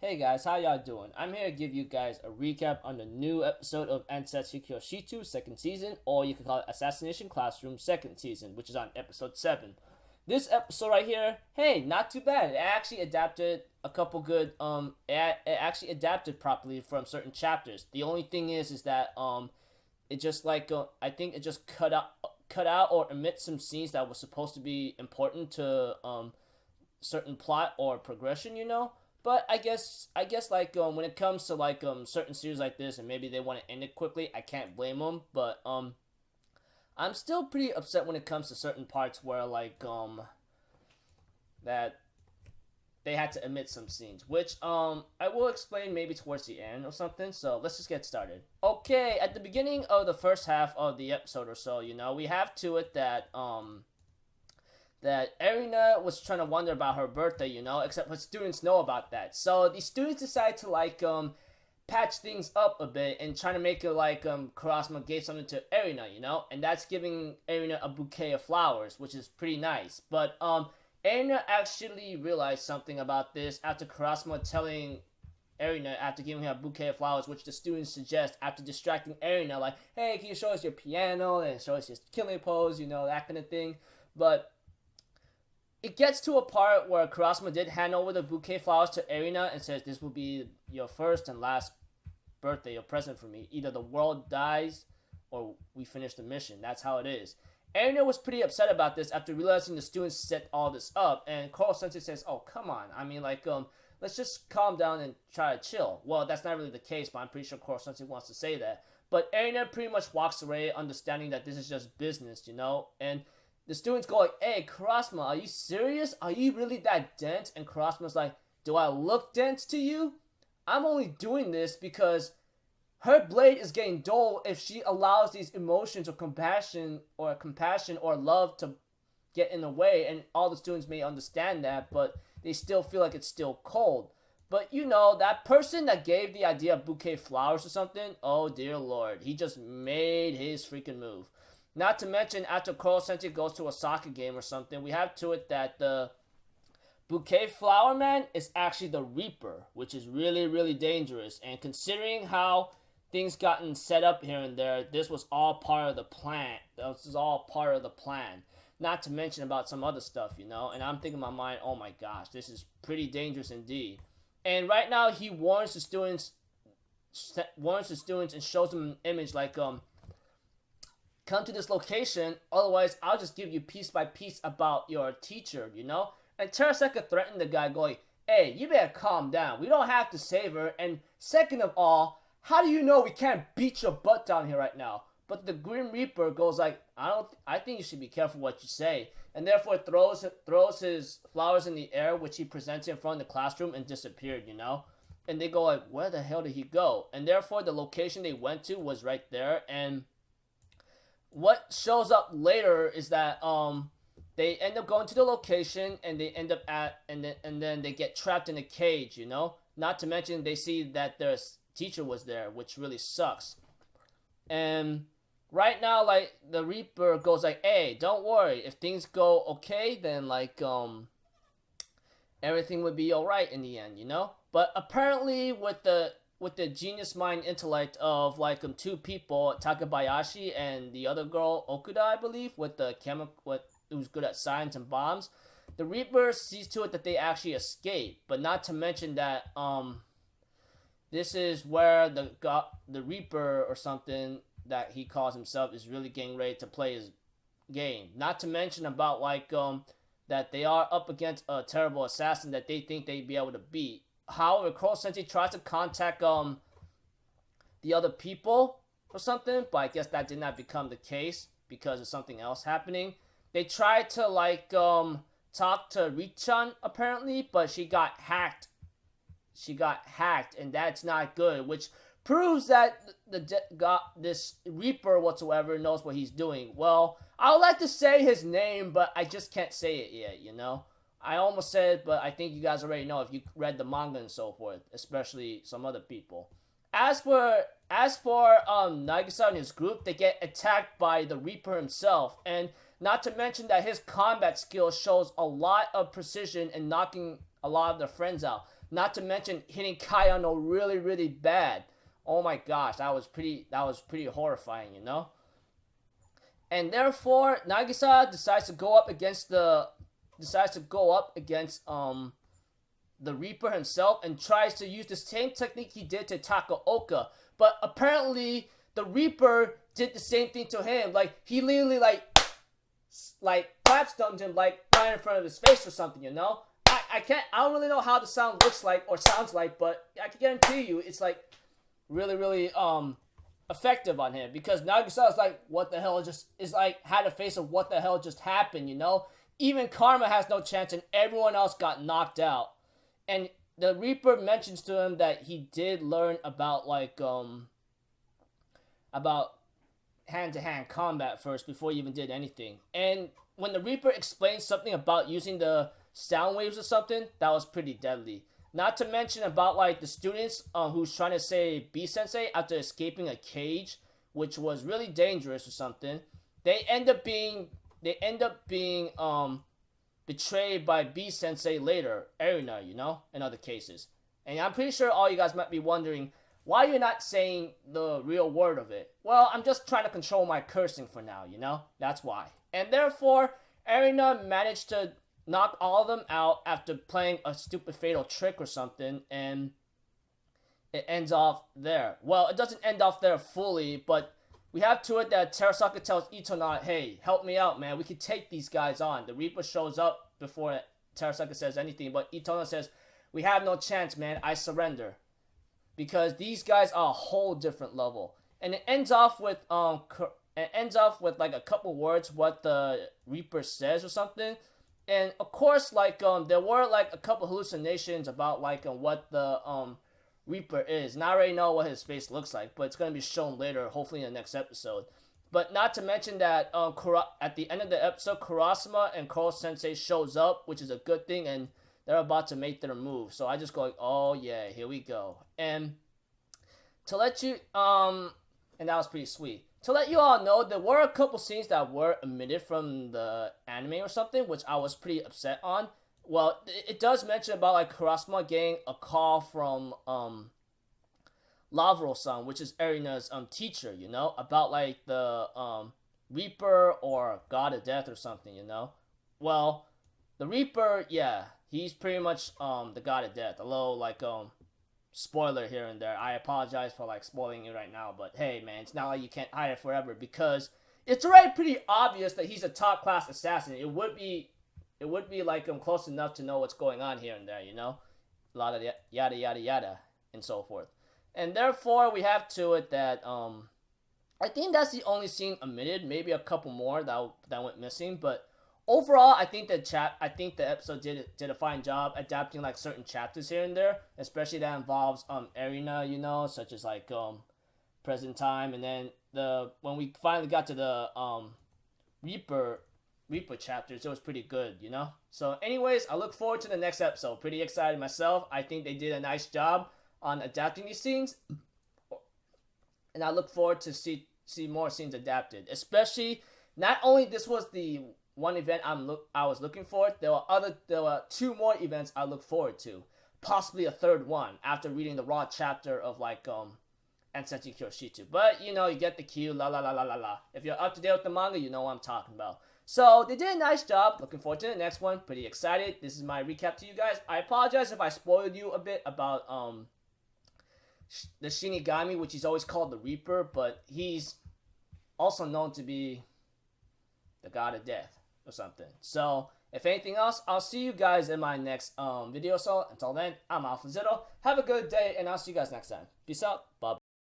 Hey guys, how y'all doing? I'm here to give you guys a recap on the new episode of Ansatsu Kyoushitsu second season, or you can call it Assassination Classroom second season, which is on episode 7. This episode right here, hey, not too bad. It actually adapted a couple good, it actually adapted properly from certain chapters. The only thing is that, it just I think it just cut out or omit some scenes that were supposed to be important to, certain plot or progression. But when it comes to certain series like this and maybe they want to end it quickly, I can't blame them. But I'm still pretty upset when it comes to certain parts where that they had to omit some scenes, which I will explain maybe towards the end or something. So let's just get started. Okay, at the beginning of the first half of the episode or so, we have to it that Erina was trying to wonder about her birthday, except her students know about that. So the students decide to patch things up a bit and trying to make it Kurasama gave something to Erina, and that's giving Erina a bouquet of flowers, which is pretty nice. But Erina actually realized something about this after Kurasama telling Erina after giving her a bouquet of flowers, which the students suggest after distracting Erina, like, hey, can you show us your piano and show us your killing pose, that kind of thing. But it gets to a part where Kurasama did hand over the bouquet of flowers to Erina and says, this will be your first and last birthday or present for me. Either the world dies or we finish the mission. That's how it is. Erina was pretty upset about this after realizing the students set all this up. And Koro-sensei says, oh, come on. I mean, let's just calm down and try to chill. Well, that's not really the case, but I'm pretty sure Koro-sensei wants to say that. But Erina pretty much walks away understanding that this is just business, and the students go like, hey, Kurasama, are you serious? Are you really that dense? And Kurasama's like, do I look dense to you? I'm only doing this because her blade is getting dull if she allows these emotions or compassion or love to get in the way. And all the students may understand that, but they still feel like it's still cold. But that person that gave the idea of bouquet of flowers or something, oh dear lord, he just made his freaking move. Not to mention, after Koro-sensei goes to a soccer game or something, we have to it that the bouquet flower man is actually the Reaper, which is really, really dangerous. And considering how things gotten set up here and there, this was all part of the plan. This is all part of the plan. Not to mention about some other stuff, And I'm thinking in my mind, oh my gosh, this is pretty dangerous indeed. And right now, he warns the students and shows them an image like, come to this location, otherwise I'll just give you piece by piece about your teacher, And Teraseka threatened the guy going, hey, you better calm down. We don't have to save her. And second of all, how do you know we can't beat your butt down here right now? But the Grim Reaper goes like, I think you should be careful what you say. And therefore throws his flowers in the air, which he presents in front of the classroom and disappeared, And they go like, where the hell did he go? And therefore the location they went to was right there. And what shows up later is that they end up going to the location and they end up and then they get trapped in a cage, Not to mention they see that their teacher was there, which really sucks. And right now, the Reaper goes like, hey, don't worry, if things go okay, then everything would be alright in the end, But apparently with the genius mind intellect of two people, Takabayashi and the other girl Okuda, I believe, with the who's good at science and bombs, the Reaper sees to it that they actually escape. But not to mention that this is where the Reaper or something that he calls himself is really getting ready to play his game. Not to mention about that they are up against a terrible assassin that they think they'd be able to beat. However, Koro-sensei tries to contact the other people or something, but I guess that did not become the case because of something else happening. They tried to talk to Richan apparently, but she got hacked. And that's not good, which proves that this Reaper whatsoever knows what he's doing. Well, I would like to say his name, but I just can't say it yet, I almost said it, but I think you guys already know if you read the manga and so forth, especially some other people. As for Nagisa and his group, they get attacked by the Reaper himself, and not to mention that his combat skill shows a lot of precision in knocking a lot of their friends out. Not to mention hitting Kayano really, really bad. Oh my gosh, that was pretty horrifying, you know? And therefore, Nagisa decides to go up against the Reaper himself and tries to use the same technique he did to Takaoka. But apparently, the Reaper did the same thing to him. Like, he literally, like clap stunned him, like, right in front of his face or something, you know? I don't really know how the sound looks like or sounds like, but I can guarantee you it's, like, really, really, effective on him. Because Nagisa is like, what the hell had a face of what the hell just happened, you know? Even Karma has no chance and everyone else got knocked out. And the Reaper mentions to him that he did learn about, like, about hand-to-hand combat first before he even did anything. And when the Reaper explains something about using the sound waves or something, that was pretty deadly. Not to mention about, like, the students who's trying to save B-Sensei after escaping a cage, which was really dangerous or something. They end up being betrayed by B-Sensei later, Erina, you know, in other cases. And I'm pretty sure all you guys might be wondering, why you're not saying the real word of it? Well, I'm just trying to control my cursing for now, you know? That's why. And therefore, Erina managed to knock all of them out after playing a stupid fatal trick or something, and it ends off there. Well, it doesn't end off there fully, but we have to it that Terasaka tells Itona, hey, help me out, man. We can take these guys on. The Reaper shows up before Terasaka says anything, but Itona says, we have no chance, man. I surrender. Because these guys are a whole different level. And it ends off with like a couple words what the Reaper says or something. And of course, like there were like a couple hallucinations about like what the Reaper is. And I already know what his face looks like, but it's gonna be shown later, hopefully in the next episode. But not to mention that at the end of the episode, Kurasama and Koro Sensei shows up, which is a good thing, and they're about to make their move. So I just go like, oh yeah, here we go. And to let you and that was pretty sweet. To let you all know, there were a couple scenes that were omitted from the anime or something, which I was pretty upset on. Well, it does mention about like Kurasama getting a call from Lavro-san, which is Erina's teacher, you know, about like the Reaper or God of Death or something, you know. Well, the Reaper, yeah, he's pretty much the God of Death. A little like spoiler here and there. I apologize for like spoiling it right now, but hey man, it's not like you can't hide it forever, because it's already pretty obvious that he's a top class assassin. It would be like close enough to know what's going on here and there, you know, a lot of yada yada yada and so forth. And therefore we have to it that I think that's the only scene omitted. Maybe a couple more that went missing, but overall, I think the episode did a fine job adapting like certain chapters here and there, especially that involves Erina, you know, such as like present time, and then when we finally got to the Reaper chapters, it was pretty good, you know. So anyways, I look forward to the next episode. Pretty excited myself. I think they did a nice job on adapting these scenes, and I look forward to see more scenes adapted. Especially, not only this was the one event I was looking for, there were two more events I look forward to, possibly a third one after reading the raw chapter of like Ansatsu Kyoushitsu. But you know, you get the cue, la la la la la la. If you're up to date with the manga, you know what I'm talking about. So they did a nice job. Looking forward to the next one. Pretty excited. This is my recap to you guys. I apologize if I spoiled you a bit about the Shinigami, which is always called the Reaper, but he's also known to be the God of Death or something. So if anything else, I'll see you guys in my next video. So until then, I'm Alpha Zitto. Have a good day, and I'll see you guys next time. Peace out. Bye.